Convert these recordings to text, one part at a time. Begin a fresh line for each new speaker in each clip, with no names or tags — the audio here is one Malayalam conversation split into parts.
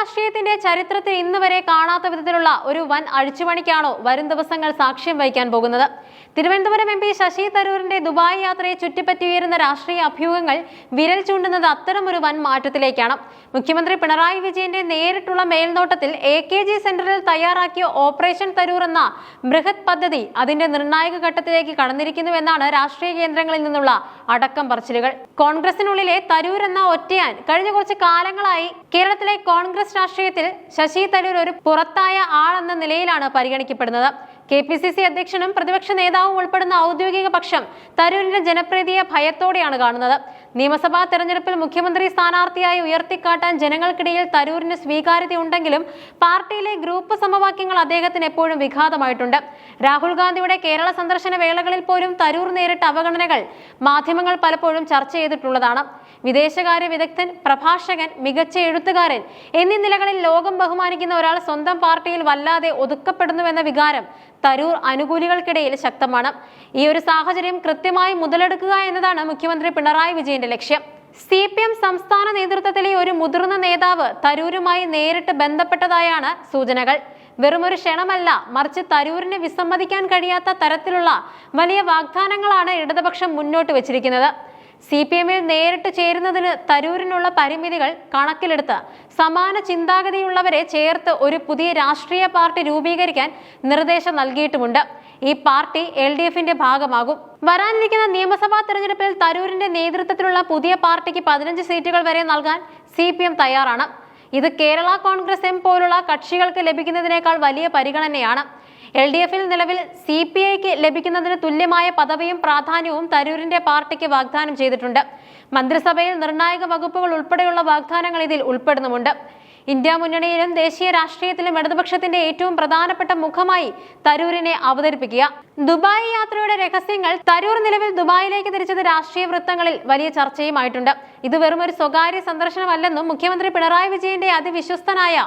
രാഷ്ട്രീയത്തിന്റെ ചരിത്രത്തിൽ ഇന്ന് വരെ കാണാത്ത വിധത്തിലുള്ള ഒരു വൻ അഴിച്ചുപണിക്കാണോ വരും ദിവസങ്ങൾ സാക്ഷ്യം വഹിക്കാൻ പോകുന്നത്? തിരുവനന്തപുരം എം പി ശശി തരൂരിന്റെ ദുബായ് യാത്രയെ ചുറ്റിപ്പറ്റിയുയരുന്ന രാഷ്ട്രീയ അഭ്യൂഹങ്ങൾ വിരൽ ചൂണ്ടുന്നത് അത്തരമൊരു വൻ മാറ്റത്തിലേക്കാണ്. മുഖ്യമന്ത്രി പിണറായി വിജയന്റെ നേരിട്ടുള്ള മേൽനോട്ടത്തിൽ AKG സെന്ററിൽ തയ്യാറാക്കിയ ഓപ്പറേഷൻ തരൂർ എന്ന ബൃഹത് പദ്ധതി അതിന്റെ നിർണായക ഘട്ടത്തിലേക്ക് കടന്നിരിക്കുന്നുവെന്നാണ് രാഷ്ട്രീയ കേന്ദ്രങ്ങളിൽ നിന്നുള്ള അടക്കം പറച്ചിലുകൾ. കോൺഗ്രസിനുള്ളിലെ തരൂർ എന്ന ഒറ്റയാൻ കഴിഞ്ഞ കുറച്ച് കാലങ്ങളായി കേരളത്തിലെ കോൺഗ്രസ് രാഷ്ട്രീയത്തിൽ ശശി തരൂർ ഒരു പുറത്തായ ആളെന്ന നിലയിലാണ് പരിഗണിക്കപ്പെടുന്നത്. KPCC അധ്യക്ഷനും പ്രതിപക്ഷ നേതാവും ഉൾപ്പെടുന്ന ഔദ്യോഗിക പക്ഷം തരൂരിന്റെ ജനപ്രീതിയെ ഭയത്തോടെയാണ് കാണുന്നത്. നിയമസഭാ തെരഞ്ഞെടുപ്പിൽ മുഖ്യമന്ത്രി സ്ഥാനാർത്ഥിയായി ഉയർത്തിക്കാട്ടാൻ ജനങ്ങൾക്കിടയിൽ തരൂരിന് സ്വീകാര്യതയുണ്ടെങ്കിലും പാർട്ടിയിലെ ഗ്രൂപ്പ് സമവാക്യങ്ങൾ അദ്ദേഹത്തിന് എപ്പോഴും വിഘാതമായിട്ടുണ്ട്. രാഹുൽ ഗാന്ധിയുടെ കേരള സന്ദർശന വേളകളിൽ പോലും തരൂർ നേരിട്ട അവഗണനകൾ മാധ്യമങ്ങൾ പലപ്പോഴും ചർച്ച ചെയ്തിട്ടുള്ളതാണ്. വിദേശകാര്യ വിദഗ്ധൻ, പ്രഭാഷകൻ, മികച്ച എഴുത്തുകാരൻ എന്നീ നിലകളിൽ ലോകം ബഹുമാനിക്കുന്ന ഒരാൾ സ്വന്തം പാർട്ടിയിൽ വല്ലാതെ ഒതുക്കപ്പെടുന്നുവെന്ന വികാരം തരൂർ അനുകൂലികൾക്കിടയിൽ ശക്തമാണ്. ഈ ഒരു സാഹചര്യം കൃത്യമായി മുതലെടുക്കുക എന്നതാണ് മുഖ്യമന്ത്രി പിണറായി വിജയന്റെ ലക്ഷ്യം. CPM സംസ്ഥാന നേതൃത്വത്തിലെ ഒരു മുതിർന്ന നേതാവ് തരൂരുമായി നേരിട്ട് ബന്ധപ്പെട്ടതായാണ് സൂചനകൾ. വെറുമൊരു ക്ഷണമല്ല, മറിച്ച് തരൂരിന് വിസമ്മതിക്കാൻ കഴിയാത്ത തരത്തിലുള്ള വലിയ വാഗ്ദാനങ്ങളാണ് ഇടതുപക്ഷം മുന്നോട്ട് വെച്ചിരിക്കുന്നത്. CPM-ൽ നേരിട്ട് ചേരുന്നതിന് തരൂരിനുള്ള പരിമിതികൾ കണക്കിലെടുത്ത് സമാന ചിന്താഗതിയുള്ളവരെ ചേർത്ത് ഒരു പുതിയ രാഷ്ട്രീയ പാർട്ടി രൂപീകരിക്കാൻ നിർദ്ദേശം നൽകിയിട്ടുമുണ്ട്. ഈ പാർട്ടി LDF-ന്റെ ഭാഗമാകും. വരാനിരിക്കുന്ന നിയമസഭാ തെരഞ്ഞെടുപ്പിൽ തരൂരിന്റെ നേതൃത്വത്തിലുള്ള പുതിയ പാർട്ടിക്ക് 15 സീറ്റുകൾ വരെ നൽകാൻ CPM തയ്യാറാണ്. ഇത് കേരള കോൺഗ്രസ് M പോലുള്ള കക്ഷികൾക്ക് ലഭിക്കുന്നതിനേക്കാൾ വലിയ പരിഗണനയാണ്. LDF-ൽ നിലവിൽ CPI-ക്ക് ലഭിക്കുന്നതിന് തുല്യമായ പദവിയും പ്രാധാന്യവും തരൂരിന്റെ പാർട്ടിക്ക് വാഗ്ദാനം ചെയ്തിട്ടുണ്ട്. മന്ത്രിസഭയിൽ നിർണായക വകുപ്പുകൾ ഉൾപ്പെടെയുള്ള വാഗ്ദാനങ്ങൾ ഇതിൽ ഉൾപ്പെടുന്നുമുണ്ട്. ഇന്ത്യ മുന്നണിയിലും ദേശീയ രാഷ്ട്രീയത്തിലും ഇടതുപക്ഷത്തിന്റെ ഏറ്റവും പ്രധാനപ്പെട്ട മുഖമായി തരൂരിനെ അവതരിപ്പിക്കുക. ദുബായ് യാത്രയുടെ രഹസ്യങ്ങൾ തരൂർ നിലവിൽ ദുബായിലേക്ക് തിരിച്ചത് രാഷ്ട്രീയ വൃത്തങ്ങളിൽ വലിയ ചർച്ചയുമായിട്ടുണ്ട്. ഇത് വെറും ഒരു സ്വകാര്യ സന്ദർശനമല്ലെന്നും മുഖ്യമന്ത്രി പിണറായി വിജയന്റെ അതിവിശ്വസ്തനായ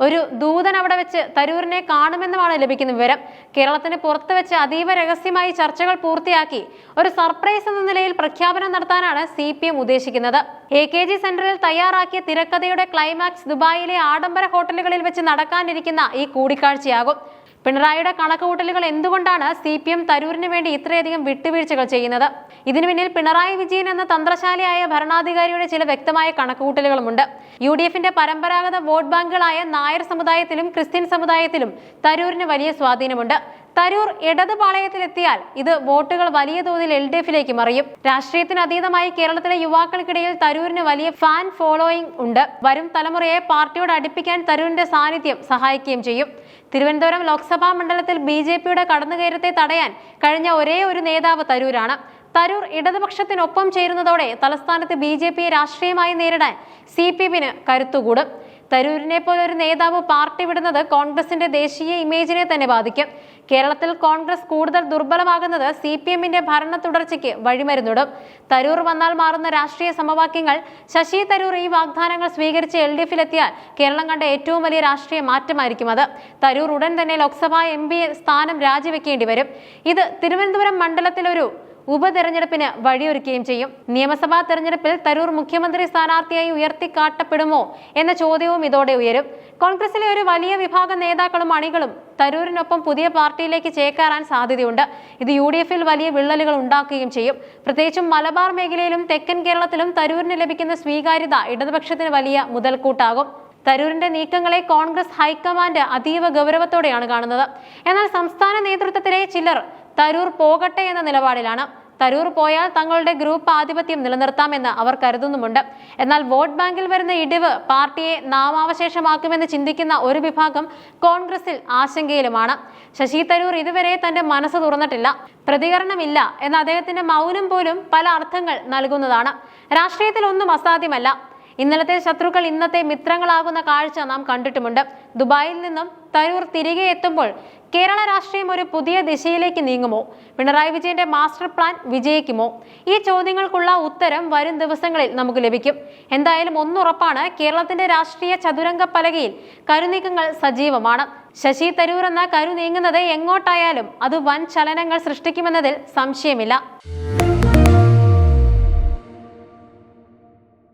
ഒരു ദൂതൻ അവിടെ വെച്ച് തരൂരിനെ കാണുമെന്നുമാണ് ലഭിക്കുന്ന വിവരം. കേരളത്തിന് പുറത്ത് വെച്ച് അതീവ രഹസ്യമായി ചർച്ചകൾ പൂർത്തിയാക്കി ഒരു സർപ്രൈസ് എന്ന നിലയിൽ പ്രഖ്യാപനം നടത്താനാണ് CPM ഉദ്ദേശിക്കുന്നത്. AKG സെന്ററിൽ തയ്യാറാക്കിയ തിരക്കഥയുടെ ക്ലൈമാക്സ് ദുബായിലെ ആഡംബര ഹോട്ടലുകളിൽ വെച്ച് നടക്കാനിരിക്കുന്ന ഈ കൂടിക്കാഴ്ചയാകും. പിണറായിയുടെ കണക്കുകൂട്ടലുകൾ എന്തുകൊണ്ടാണ് CPM തരൂരിന് വേണ്ടി ഇത്രയധികം വിട്ടുവീഴ്ചകൾ ചെയ്യുന്നത്? ഇതിനു പിന്നിൽ പിണറായി വിജയൻ എന്ന തന്ത്രശാലിയായ ഭരണാധികാരിയുടെ ചില വ്യക്തമായ കണക്കുകൂട്ടലുകളുമുണ്ട്. UDF-ന്റെ പരമ്പരാഗത വോട്ട് ബാങ്കുകളായ നായർ സമുദായത്തിലും ക്രിസ്ത്യൻ സമുദായത്തിലും തരൂരിന് വലിയ സ്വാധീനമുണ്ട്. തരൂർ ഇടതുപാളയത്തിലെത്തിയാൽ ഇത് വോട്ടുകൾ വലിയ തോതിൽ LDF-ലേക്ക് മറിയും. രാഷ്ട്രീയത്തിന് അതീതമായി കേരളത്തിലെ യുവാക്കൾക്കിടയിൽ തരൂരിന് വലിയ ഫാൻ ഫോളോയിങ് ഉണ്ട്. വരും തലമുറയെ പാർട്ടിയോട് അടുപ്പിക്കാൻ തരൂരിന്റെ സാന്നിധ്യം സഹായിക്കുകയും ചെയ്യും. തിരുവനന്തപുരം ലോക്സഭാ മണ്ഡലത്തിൽ BJP-യുടെ കടന്നുകയറ്റത്തെ തടയാൻ കഴിഞ്ഞ ഒരേ ഒരു നേതാവ് തരൂരാണ്. തരൂർ ഇടതുപക്ഷത്തിനൊപ്പം ചേരുന്നതോടെ തലസ്ഥാനത്ത് BJP-യെ രാഷ്ട്രീയമായി നേരിടാൻ CPM-ന് കരുത്തുകൂടും. തരൂരിനെ പോലെ ഒരു നേതാവ് പാർട്ടി വിടുന്നത് കോൺഗ്രസിന്റെ ദേശീയ ഇമേജിനെ തന്നെ ബാധിക്കും. കേരളത്തിൽ കോൺഗ്രസ് കൂടുതൽ ദുർബലമാകുന്നത് CPM-ന്റെ ഭരണ തുടർച്ചയ്ക്ക് വഴിമരുന്നിടും. തരൂർ വന്നാൽ മാറുന്ന രാഷ്ട്രീയ സമവാക്യങ്ങൾ. ശശി തരൂർ ഈ വാഗ്ദാനങ്ങൾ സ്വീകരിച്ച് LDF-ലെത്തിയാൽ കേരളം കണ്ട ഏറ്റവും വലിയ രാഷ്ട്രീയ മാറ്റമായിരിക്കും അത്. തരൂർ ഉടൻ തന്നെ ലോക്സഭാ MP സ്ഥാനം രാജിവെക്കേണ്ടി വരും. ഇത് തിരുവനന്തപുരം മണ്ഡലത്തിലൊരു ഉപതെരഞ്ഞെടുപ്പിന് വഴിയൊരുക്കുകയും ചെയ്യും. നിയമസഭാ തെരഞ്ഞെടുപ്പിൽ തരൂർ മുഖ്യമന്ത്രി സ്ഥാനാർത്ഥിയായി ഉയർത്തിക്കാട്ടപ്പെടുമോ എന്ന ചോദ്യവും ഇതോടെ ഉയരും. കോൺഗ്രസിലെ ഒരു വലിയ വിഭാഗം നേതാക്കളും അണികളും തരൂരിനൊപ്പം പുതിയ പാർട്ടിയിലേക്ക് ചേക്കേറാൻ സാധ്യതയുണ്ട്. ഇത് UDF-ൽ വലിയ വിള്ളലുകൾ ഉണ്ടാക്കുകയും ചെയ്യും. പ്രത്യേകിച്ചും മലബാർ മേഖലയിലും തെക്കൻ കേരളത്തിലും തരൂരിന് ലഭിക്കുന്ന സ്വീകാര്യത ഇടതുപക്ഷത്തിന് വലിയ മുതൽക്കൂട്ടാകും. തരൂരിന്റെ നീക്കങ്ങളെ കോൺഗ്രസ് ഹൈക്കമാൻഡ് അതീവ ഗൗരവത്തോടെയാണ് കാണുന്നത്. എന്നാൽ സംസ്ഥാന നേതൃത്വത്തിലെ ചിലർ തരൂർ പോകട്ടെ എന്ന നിലപാടിലാണ്. തരൂർ പോയാൽ തങ്ങളുടെ ഗ്രൂപ്പ് ആധിപത്യം നിലനിർത്താമെന്ന് അവർ കരുതുന്നുമുണ്ട്. എന്നാൽ വോട്ട് ബാങ്കിൽ വരുന്ന ഇടിവ് പാർട്ടിയെ നാമാവശേഷമാക്കുമെന്ന് ചിന്തിക്കുന്ന ഒരു വിഭാഗം കോൺഗ്രസിൽ ആശങ്കയിലുമാണ്. ശശി തരൂർ ഇതുവരെ തന്റെ മനസ്സ് തുറന്നിട്ടില്ല. പ്രതികരണമില്ല എന്ന അദ്ദേഹത്തിന്റെ മൗനം പോലും പല അർത്ഥങ്ങൾ നൽകുന്നതാണ്. രാഷ്ട്രീയത്തിൽ ഒന്നും അസാധ്യമല്ല. ഇന്നലത്തെ ശത്രുക്കൾ ഇന്നത്തെ മിത്രങ്ങളാകുന്ന കാഴ്ച നാം കണ്ടിട്ടുമുണ്ട്. ദുബായിൽ നിന്നും തരൂർ തിരികെ എത്തുമ്പോൾ കേരള രാഷ്ട്രീയം ഒരു പുതിയ ദിശയിലേക്ക് നീങ്ങുമോ? പിണറായി വിജയന്റെ മാസ്റ്റർ പ്ലാൻ വിജയിക്കുമോ? ഈ ചോദ്യങ്ങൾക്കുള്ള ഉത്തരം വരും ദിവസങ്ങളിൽ നമുക്ക് ലഭിക്കും. എന്തായാലും ഒന്നുറപ്പാണ്, കേരളത്തിന്റെ രാഷ്ട്രീയ ചതുരംഗ പലകയിൽ കരുനീക്കങ്ങൾ സജീവമാണ്. ശശി തരൂർ എന്ന കരു നീങ്ങുന്നത് എങ്ങോട്ടായാലും അത് വൻ ചലനങ്ങൾ സൃഷ്ടിക്കുമെന്നതിൽ സംശയമില്ല.